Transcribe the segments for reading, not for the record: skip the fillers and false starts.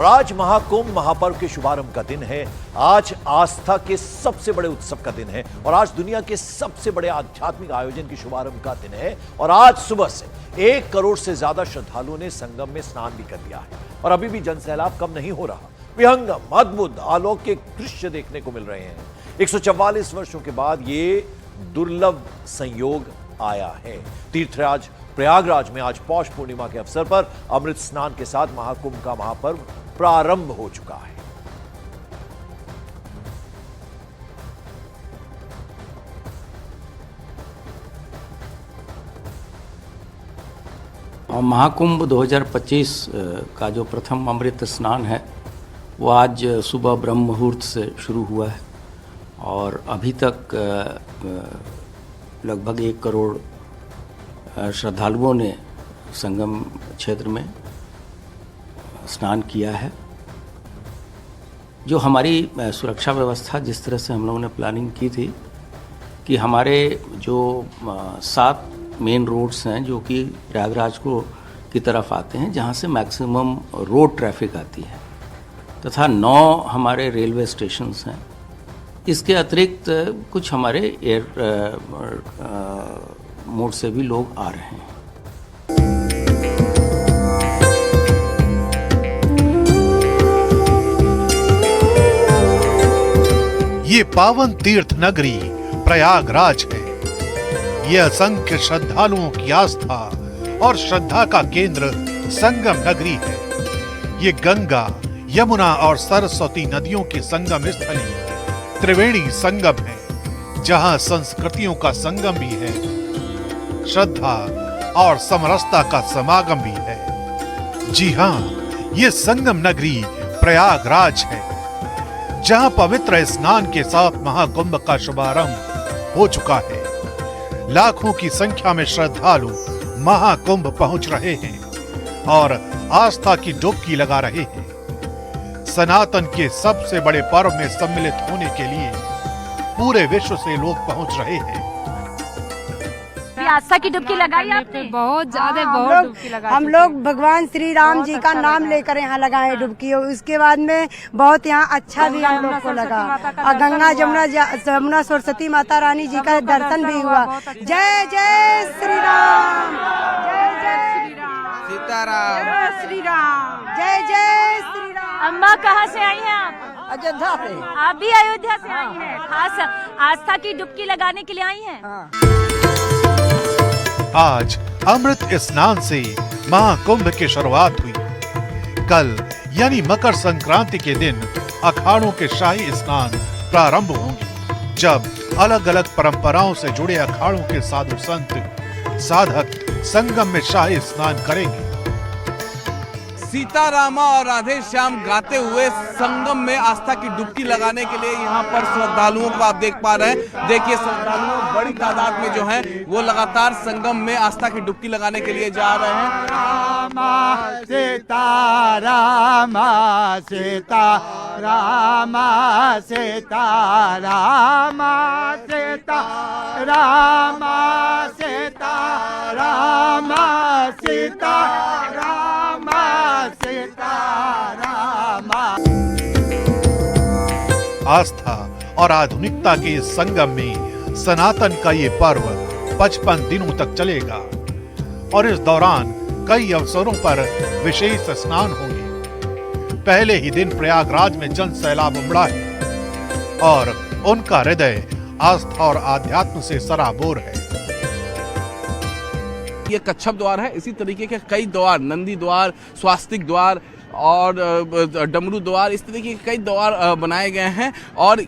और आज महाकुंभ महापर्व के शुभारंभ का दिन है। आज आस्था के सबसे बड़े उत्सव का दिन है और आज दुनिया के सबसे बड़े आध्यात्मिक आयोजन के शुभारंभ का दिन है। और आज सुबह से 1 करोड़ से ज्यादा श्रद्धालुओं ने संगम में स्नान भी कर लिया है और अभी भी जनसैलाब कम नहीं हो रहा। विहंगम, अद्भुत, अलौकिक दृश्य देखने को मिल रहे हैं। 144 वर्षों के बाद ये दुर्लभ संयोग आया है। तीर्थराज प्रयागराज में आज पौष पूर्णिमा के अवसर पर अमृत स्नान के साथ महाकुंभ का महापर्व प्रारंभ हो चुका है। और महाकुंभ 2025 का जो प्रथम अमृत स्नान है वो आज सुबह ब्रह्म मुहूर्त से शुरू हुआ है और अभी तक लगभग 1 करोड़ श्रद्धालुओं ने संगम क्षेत्र में स्नान किया है। जो हमारी सुरक्षा व्यवस्था जिस तरह से हम लोगों ने प्लानिंग की थी कि हमारे जो 7 मेन रोड्स हैं जो कि प्रयागराज की तरफ आते हैं, जहां से मैक्सिमम रोड ट्रैफिक आती है, तथा 9 हमारे रेलवे स्टेशंस हैं। इसके अतिरिक्त कुछ हमारे एयर मोड से भी लोग आ रहे हैं। ये पावन तीर्थ नगरी प्रयागराज है। ये असंख्य श्रद्धालुओं की आस्था और श्रद्धा का केंद्र संगम नगरी है। ये गंगा, यमुना और सरस्वती नदियों की संगम स्थली त्रिवेणी संगम है, जहां संस्कृतियों का संगम भी है, श्रद्धा और समरसता का समागम भी है। जी हां, ये संगम नगरी प्रयागराज है, जहां पवित्र स्नान के साथ महाकुंभ का शुभारंभ हो चुका है। लाखों की संख्या में श्रद्धालु महाकुंभ पहुंच रहे हैं और आस्था की डुबकी लगा रहे हैं। सनातन के सबसे बड़े पर्व में सम्मिलित होने के लिए पूरे विश्व से लोग पहुंच रहे हैं। आस्था की डुबकी लगाई आपने? बहुत ज्यादा, बहुत डुबकी लगाई। हम लोग भगवान श्री राम जी का नाम लेकर यहाँ लगाए डुबकी। उसके बाद में बहुत यहाँ अच्छा भी हम लोग को लगा और गंगा जमुना सरस्वती माता रानी जी का दर्शन भी हुआ। जय जय श्री राम, जय जय श्री राम, सीताराम, जय श्री राम, जय जय श्री राम। अम्मा कहाँ से आई हैं आप? अयोध्या से। आप भी अयोध्या से आई हैं? खास आस्था की डुबकी लगाने के लिए आई हैं? आज अमृत स्नान से महाकुंभ की शुरुआत हुई। कल यानी मकर संक्रांति के दिन अखाड़ों के शाही स्नान प्रारंभ होंगे, जब अलग अलग परंपराओं से जुड़े अखाड़ों के साधु संत साधक संगम में शाही स्नान करेंगे। सीतारामा और राधे श्याम गाते हुए संगम में आस्था की डुबकी लगाने के लिए यहाँ पर श्रद्धालुओं को आप देख पा रहे हैं। देखिए, श्रद्धालु बड़ी तादाद में जो हैं वो लगातार संगम में आस्था की डुबकी लगाने के लिए जा रहे हैं। रामा सीता रामा सीता रामा सीता रामा सीता रामा सीता रामा सीता रामा आस्था और आधुनिकता के इस संगम में सनातन का ये पर्व 55 दिनों तक चलेगा और इस दौरान कई अवसरों पर विशेष स्नान होंगे। पहले ही दिन प्रयागराज में जन सैलाब उमड़ा है और उनका हृदय आस्था और आध्यात्म से सराबोर है। ये कच्छप द्वार है। इसी तरीके के कई द्वार, नंदी द्वार, स्वास्तिक द्वार और डमरू द्वार, इस तरीके के कई द्वार बनाए गए हैं। और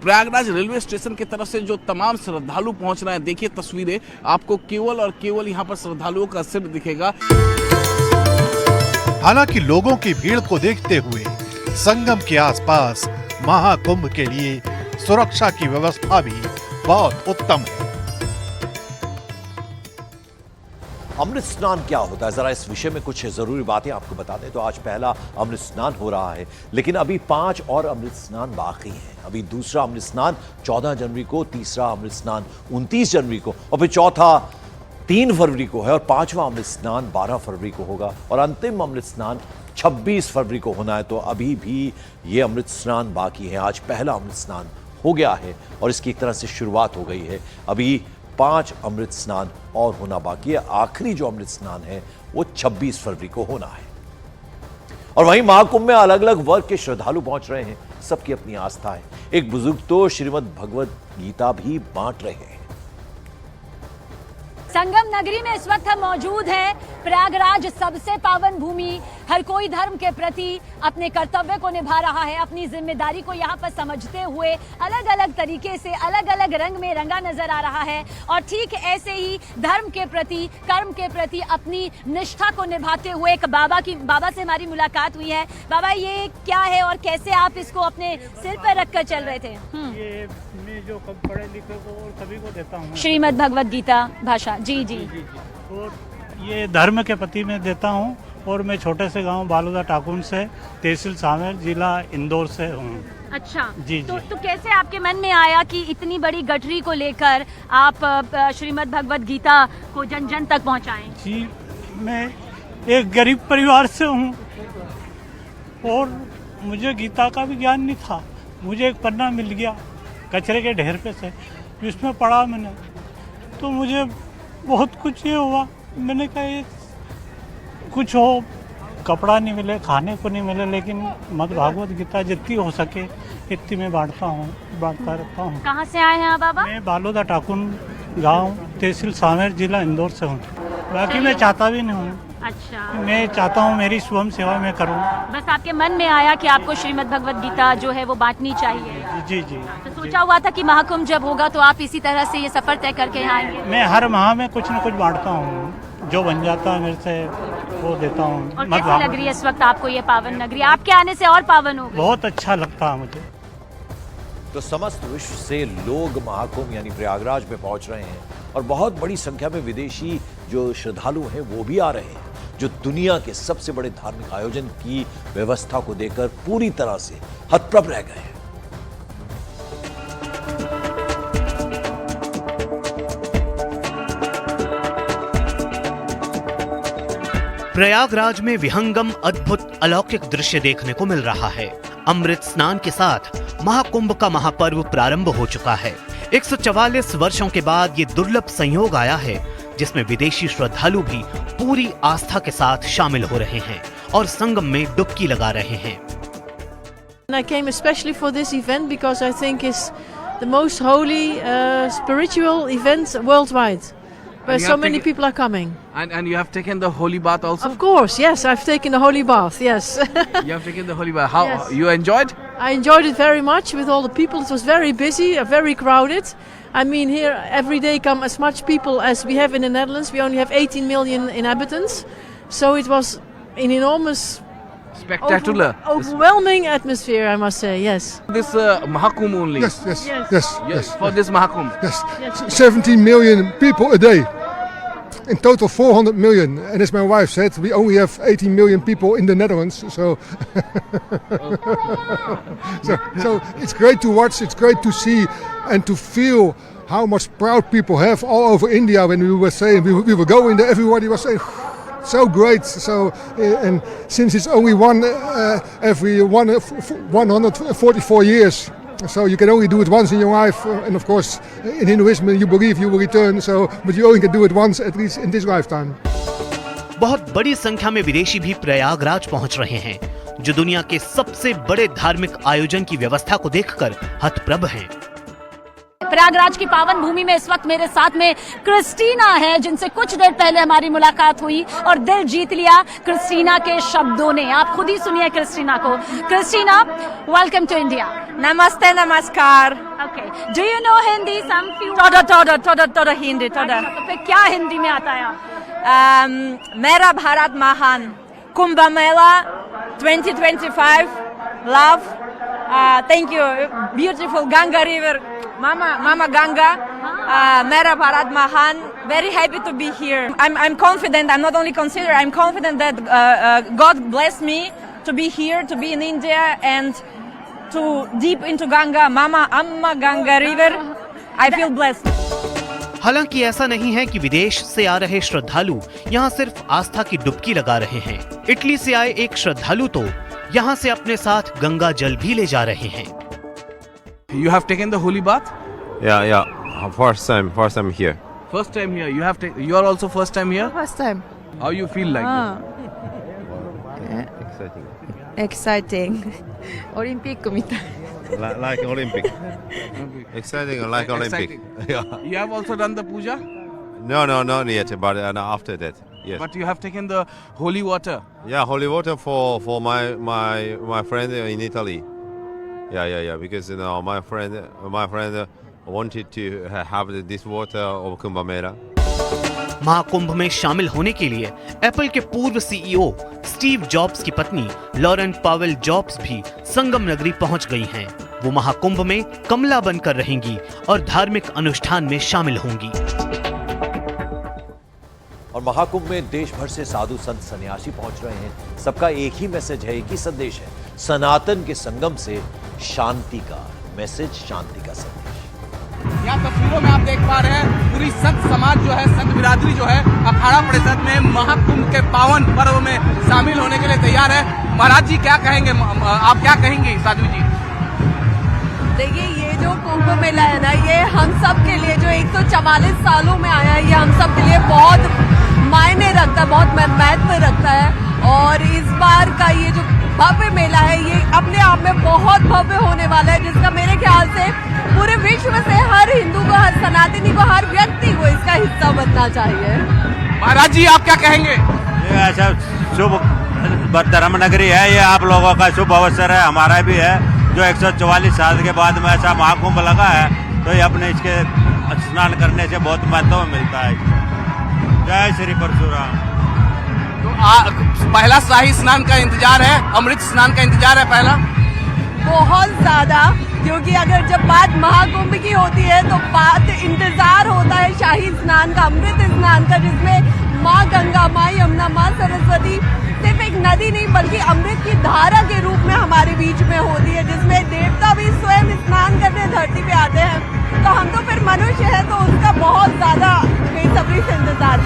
प्रयागराज रेलवे स्टेशन की तरफ से जो तमाम श्रद्धालु पहुंच रहे हैं, देखिए तस्वीरें, आपको केवल और केवल यहाँ पर श्रद्धालुओं का सिर दिखेगा। हालांकि लोगों की भीड़ को देखते हुए संगम के आसपास महाकुंभ के लिए सुरक्षा की व्यवस्था भी बहुत उत्तम है। अमृत स्नान क्या होता है, जरा इस विषय में कुछ जरूरी बातें आपको बता दें तो आज पहला अमृत स्नान हो रहा है, लेकिन अभी 5 और अमृत स्नान बाकी हैं। अभी दूसरा अमृत स्नान 14 जनवरी को, तीसरा अमृत स्नान 29 जनवरी को और फिर चौथा 3 फरवरी को है और 5वां अमृत स्नान 12 फरवरी को होगा और अंतिम अमृत स्नान 26 फरवरी को होना है। तो अभी भी ये अमृत स्नान बाकी है। आज पहला अमृत स्नान हो गया है और इसकी एक तरह से शुरुआत हो गई है। अभी 5 अमृत स्नान और होना बाकी है। आखिरी जो अमृत स्नान है वो 26 फरवरी को होना है। और वहीं महाकुंभ में अलग अलग वर्ग के श्रद्धालु पहुंच रहे हैं। सबकी अपनी आस्था है। एक बुजुर्ग तो श्रीमद् भगवत गीता भी बांट रहे हैं। संगम नगरी में इस वक्त हम मौजूद हैं। प्रयागराज सबसे पावन भूमि, हर कोई धर्म के प्रति अपने कर्तव्य को निभा रहा है, अपनी जिम्मेदारी को यहाँ पर समझते हुए अलग अलग तरीके से अलग अलग रंग में रंगा नजर आ रहा है। और ठीक ऐसे ही धर्म के प्रति, कर्म के प्रति अपनी निष्ठा को निभाते हुए एक बाबा से हमारी मुलाकात हुई है। बाबा, ये क्या है और कैसे आप इसको अपने सिर पर रखकर चल रहे थे? ये मैं जो पढ़े लिखे को और सभी को देता हूँ। श्रीमद् भगवत गीता भाषा। जी जी। और ये धर्म के प्रति मैं देता हूँ। और मैं छोटे से गांव बालोदा टाकुन से, तहसील सामेर, जिला इंदौर से हूँ। अच्छा जी। तो कैसे आपके मन में आया कि इतनी बड़ी गठरी को लेकर आप श्रीमद् भगवत गीता को जन जन तक पहुँचाएं? जी, मैं एक गरीब परिवार से हूँ और मुझे गीता का भी ज्ञान नहीं था। मुझे एक पन्ना मिल गया कचरे के ढेर पे से, जिसमें पढ़ा मैंने, तो मुझे बहुत कुछ ये हुआ। मैंने कहा ये कुछ हो, कपड़ा नहीं मिले, खाने को नहीं मिले, लेकिन मद भागवत गीता जितनी हो सके इतनी मैं बांटता रहता हूँ। कहाँ से आए हैं आप बाबा? मैं बालोदा टाकुन गांव, तहसील सामेर, जिला इंदौर से हूँ। बाकी मैं चाहता भी नहीं हूँ। अच्छा। मैं चाहता हूँ मेरी स्वयं सेवा में करूँ। बस आपके मन में आया कि आपको श्रीमद् भगवत गीता जो है वो बांटनी चाहिए। जी जी। तो सोचा हुआ था कि महाकुंभ जब होगा तो आप इसी तरह से ये सफर तय करके यहाँ आएंगे? मैं हर माह में कुछ न कुछ बांटता हूँ, जो बन जाता है मेरे से वो देता हूँ। और कैसी लग रही है इस वक्त आपको ये पावन नगरी? आपके आने से और पावन हो गई। बहुत अच्छा लगता है मुझे। तो समस्त विश्व से लोग महाकुंभ यानी प्रयागराज में पहुंच रहे हैं और बहुत बड़ी संख्या में विदेशी जो श्रद्धालु हैं वो भी आ रहे हैं, जो दुनिया के सबसे बड़े धार्मिक आयोजन की व्यवस्था को देखकर पूरी तरह से हतप्रभ रह गए हैं। प्रयागराज में विहंगम अद्भुत अलौकिक दृश्य देखने को मिल रहा है। अमृत स्नान के साथ महाकुंभ का महापर्व प्रारंभ हो चुका है। 144 वर्षों के बाद ये दुर्लभ संयोग आया है जिसमें विदेशी श्रद्धालु भी पूरी आस्था के साथ शामिल हो रहे हैं और संगम में डुबकी लगा रहे हैं। I came especially for this event because I think it's the most holy spiritual event worldwide, where so many people are coming. And you have taken the holy bath also? Of course, yes, I've taken the holy bath, yes. You have taken the holy bath. How Yes. you enjoyed? I enjoyed it very much with all the people. It was very busy, very crowded. I mean, here every day come as much people as we have in the Netherlands. We only have 18 million inhabitants. So it was an enormous, Spectacular. overwhelming atmosphere, I must say, yes. This Mahakumbh only. Yes. For this Mahakumbh. Yes, 17 million people a day. In total 400 million. And as my wife said, we only have 18 million people in the Netherlands. So, so it's great to watch, it's great to see and to feel how much proud people have all over India. When we were saying, we were going there, everybody was saying, so great. So, and since it's only one every 144 years, so you can only do it once in your life. And of course, in Hinduism, you believe you will return. So, but you only can do it once, at least in this lifetime. बहुत बड़ी संख्या में विदेशी भी प्रयागराज पहुंच रहे हैं, जो दुनिया के सबसे बड़े धार्मिक आयोजन की व्यवस्था को देखकर हतप्रभ हैं। प्रयागराज की पावन भूमि में इस वक्त मेरे साथ में क्रिस्टीना है, जिनसे कुछ देर पहले हमारी मुलाकात हुई और दिल जीत लिया क्रिस्टीना के शब्दों ने। आप खुद ही सुनिए क्रिस्टीना को। Christina, welcome to India. Namaste, namaskar. Okay, do you know Hindi? Some few? थोड़ा हिंदी, थोड़ा। तो फिर क्या हिंदी में आता है? मेरा भारत महान, Kumbh Mela 2025, love, thank you, beautiful Ganga river, Mama Ganga, Mera Bharat Mahan, very happy to be here. I'm confident, I'm not only considered, I'm confident that God blessed me to be here, to be in India and to deep into Ganga, Amma Ganga river. I feel blessed. हालांकि ऐसा नहीं है कि विदेश से आ रहे श्रद्धालु यहाँ सिर्फ आस्था की डुबकी लगा रहे हैं। इटली से आए एक श्रद्धालु तो यहाँ से अपने साथ गंगा जल भी ले जा रहे हैं। You have taken the holy bath? Yeah. First time here. First time here. You are also first time here? First time. How you feel like it? Exciting. Olympic みたい。 Like Olympic. Exciting like Olympic. Exciting. You have also done the puja? No, not yet, but after that, yes. But you have taken the holy water? Yeah, holy water for my friend in Italy. Yeah. Because my friend wanted to have this water of Kumbh Mela. Mahakumbh में शामिल होने के लिए Apple के पूर्व CEO Steve jobs की पत्नी Lauren Pavel jobs भी संगम नगरी पहुंच गई हैं। वो महाकुंभ में कमला बनकर रहेंगी और धार्मिक अनुष्ठान में शामिल होंगी। और महाकुंभ में देश भर से साधु संत सन्यासी पहुंच रहे हैं। सबका एक ही मैसेज है, एक ही संदेश है, सनातन के संगम से शांति का मैसेज, शांति का संदेश। यहाँ तस्वीरों में आप देख पा रहे हैं पूरी संत समाज जो है, संत बिरादरी जो है अखाड़ा परिषद में महाकुंभ के पावन पर्व में शामिल होने के लिए तैयार है। महाराज जी क्या कहेंगे, आप क्या कहेंगे साधु जी? देखिए, ये जो कुंभ मेला है ना, ये हम सब के लिए जो 144 सालों में आया है, ये हम सब के लिए बहुत मायने रखता है, बहुत महत्व रखता है। और इस बार का ये जो भव्य मेला है, ये अपने आप में बहुत भव्य होने वाला है, जिसका मेरे ख्याल से पूरे विश्व से हर हिंदू को, हर सनातनी को, हर व्यक्ति को इसका हिस्सा बनना चाहिए। महाराज जी आप क्या कहेंगे? ये ऐसा शुभ धर्म नगरी है, ये आप लोगों का शुभ अवसर है, हमारा भी है। जो 144 साल के बाद में ऐसा महाकुंभ लगा है, तो ये अपने इसके स्नान करने से बहुत महत्व मिलता है। जय श्री परशुराम। तो पहला शाही स्नान का इंतजार है, अमृत स्नान का इंतजार है पहला? बहुत ज्यादा, क्योंकि अगर जब बात महाकुंभ की होती है तो बात इंतजार होता है शाही स्नान का, अमृत स्नान का, जिसमें माँ गंगा, माँ यमुना, माँ सरस्वती सिर्फ एक नदी नहीं बल्कि अमृत की धारा के रूप में हमारे बीच में होती है, जिसमें देवता भी स्वयं स्नान करने धरती पे आते हैं। तो हम तो फिर मनुष्य है, तो उसका बहुत ज्यादा बेसब्री से इंतजार